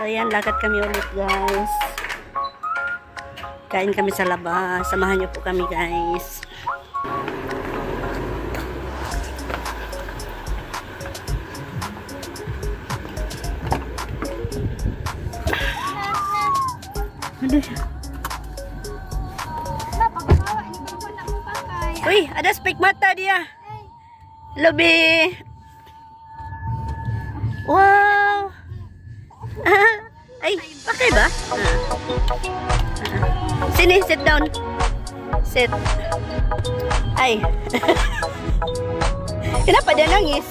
So yan, lakad kami ulit guys. Kain kami sa labas. Samahan niyo po kami guys. Ano siya? Uy, ada spek mata dia. Lebih. Wow. Ay, pakai ba? Sini, sit down. Sit. Ay. Kenapa dia nangis?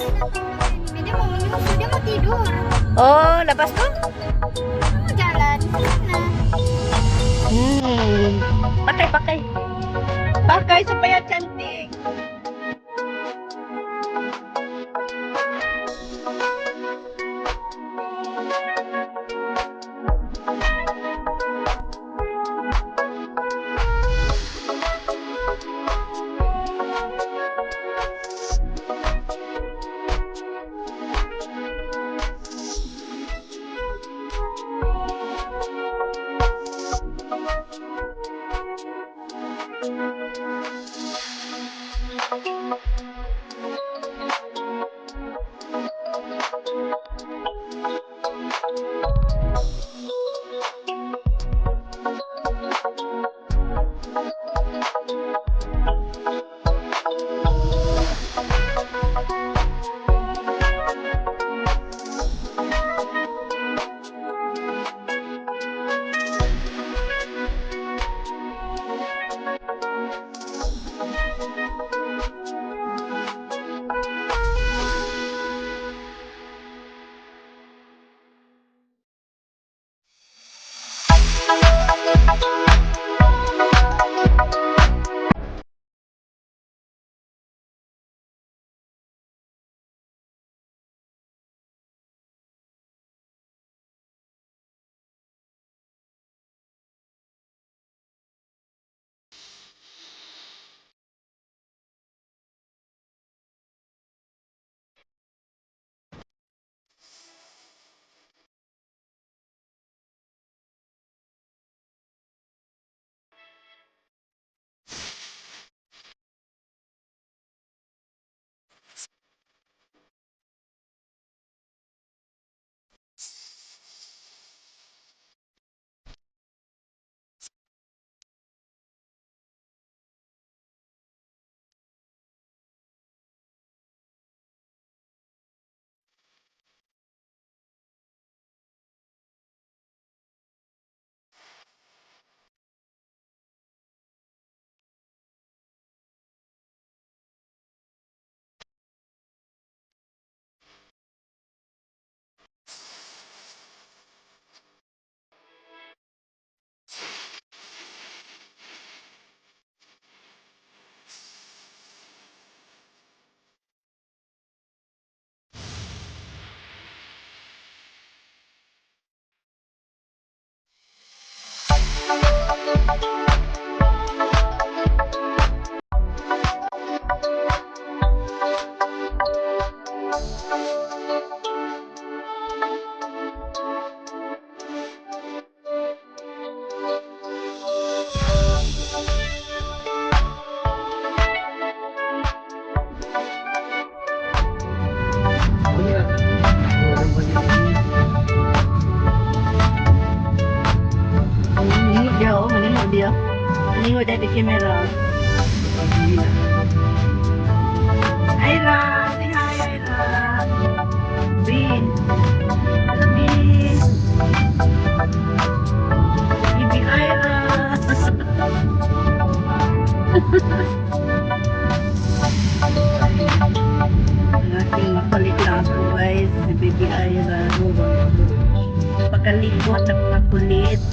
Dia mau menyusu, dia mau tidur. Oh, lepas tuh? Mau jalan sana. Pakai, pakai. Pakai supaya cantik. Dia menengok dari kamera. Aira, say hi Aira. Bin, Bin, Bibi Aira. Ang aking makulit na ako guys, si Bibi Aira. Pagkalikot at makulit.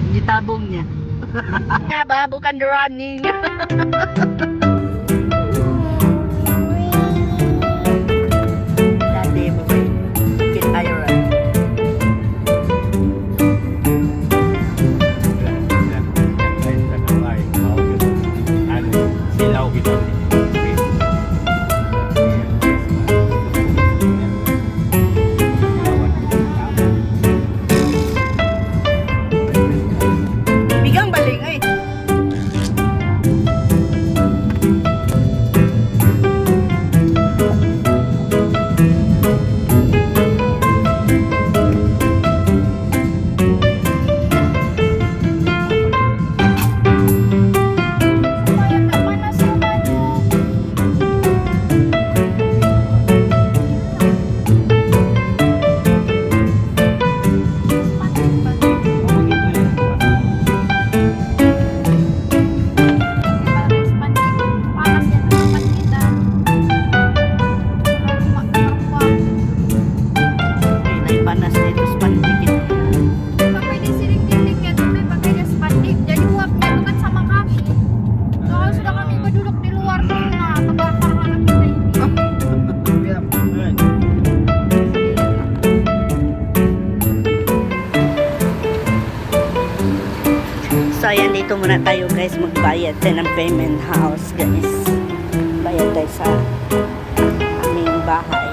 Gitabong niya. Nga ba, bukan running. Dati mo ba kit iron? Silaw gitu. Bigang baling ay. Kaya papanas naman yun. Panas yan ang panditan. Ay, naipanas dito sa pandikit. Pwede siring-diring yan ito pagka niya spandig. Jadi uap niya bukan sama kami. So kalau sudah kami berduduk di luar rumah, terbakar anak kita ini. So, ayan, dito muna tayo guys magbayad tayo ng payment house guys. Bayad tayo sa aming bahay.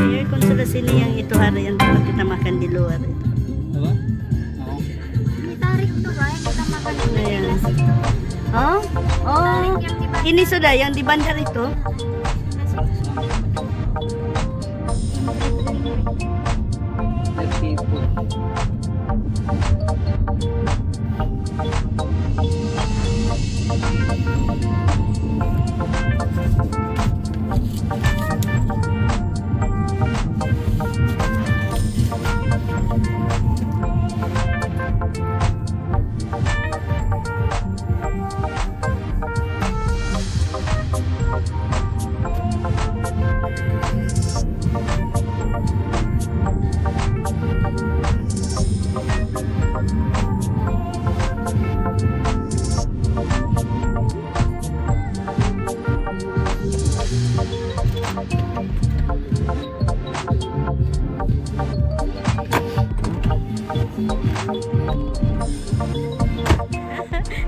Ayan, kung sila sila yung ito hari yan dapat kita makan di luar ito. Apa? Ini tarik tuh ba? Kita makan di Ayan. gelas itu. Oh? Oh. Yang di bawah. Ini sudah yang di bandar itu.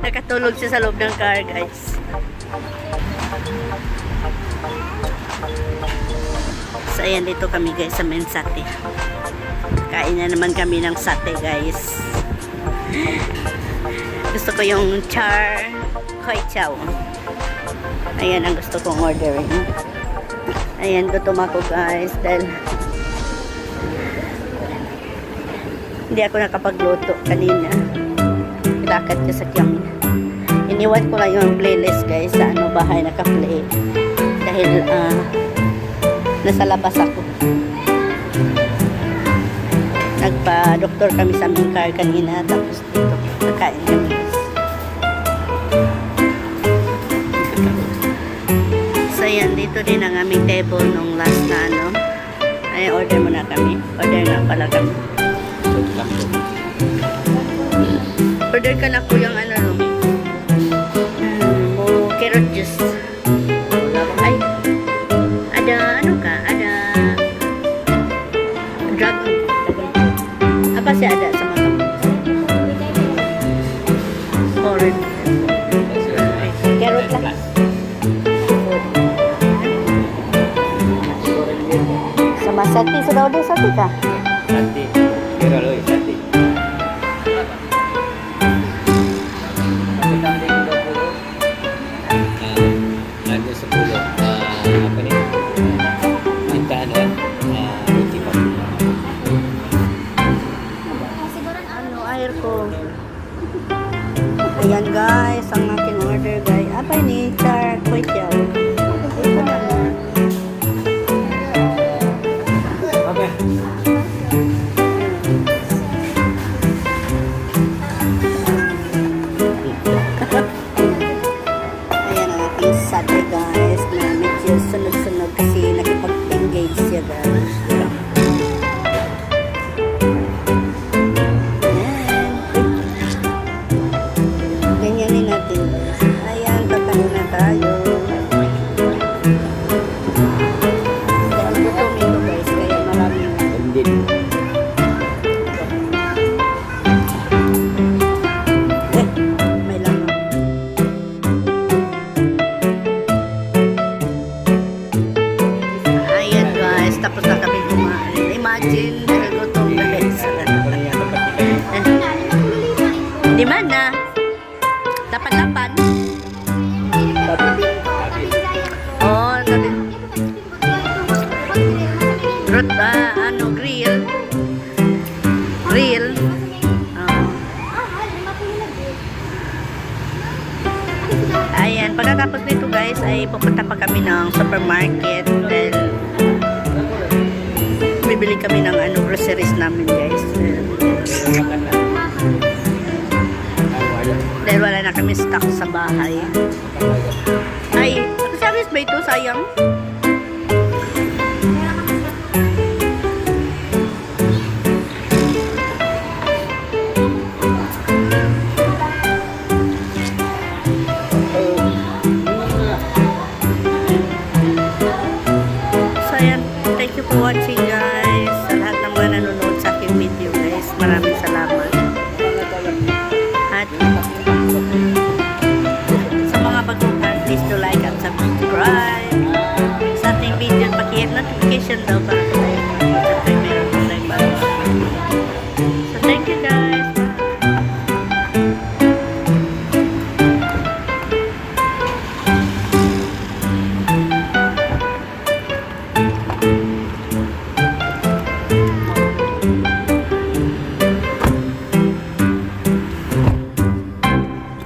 Nakatulog siya sa loob ng car, guys. So, ayan, dito kami, guys, sa main sate. Kain na naman kami ng sate, guys. Gusto ko yung char khoai chow. Ayan ang gusto kong ordering. Ayan, gutom ako, guys, dahil hindi ako nakapagluto kanina. Lakad ko sa Kiam. Iniwan ko lang yung playlist, guys, sa bahay naka-play. Dahil nasa labas ako. Nagpa-doktor kami sa aming car kanina. Tapos dito, nakain kami, guys. So, yan, dito din ang aming table nung last na ay order muna kami. Order na pala kami. Order ka na po yung carrot juice. Ay, ada ada dragon. Apa sih ada sama kamu? Orange. Carrot lah. Sati, sudah udah sati kah? Sati. Kira loh, sati. Kita ada 20. Ada 10. Apa ni? Kita ada roti bakar. Ano, air ko. Ayan guys, ang aking order guys. Apa ini? Char kway teow. Ito na. Okay. Ayan ang aking sate guys na medyo sunog-sunog kasi nakipag-engage siya guys. Ayan. Ganyanin natin guys. Ayan, kakain na tayo. Dahil gutom ito guys, kaya maraming Hindi. may lamang. Ayan guys, tapos na kami kumain. Imagine, dahil gutom guys. Di mana? Dapat 8. Oh, sabi. Ano, grill. Grill. Oh. Ayan, pagkatapos nito guys, ay pupunta pa kami ng supermarket dahil bibili kami ng groceries namin guys. Dahil wala na kami stock sa bahay. Ay, service ba ito? Sayang. So ayan, thank you for watching guys. Sa lahat ng mga nanonood sa aking video guys, maraming salamat. At sa mga bagong fan, please do like and subscribe. Sa ating video, paki-hit notification daw para sa tayo. Sa tayo meron kong like bago. So thank you guys.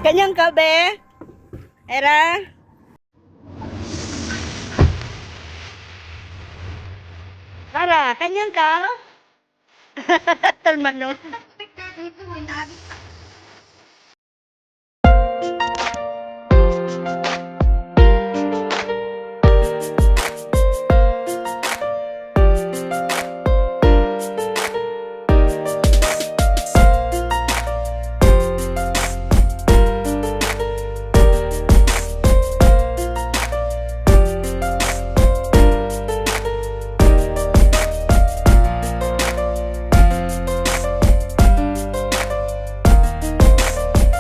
Kanyang ka, be? Era? Kara, kanyang ka? Talman nun. Ito,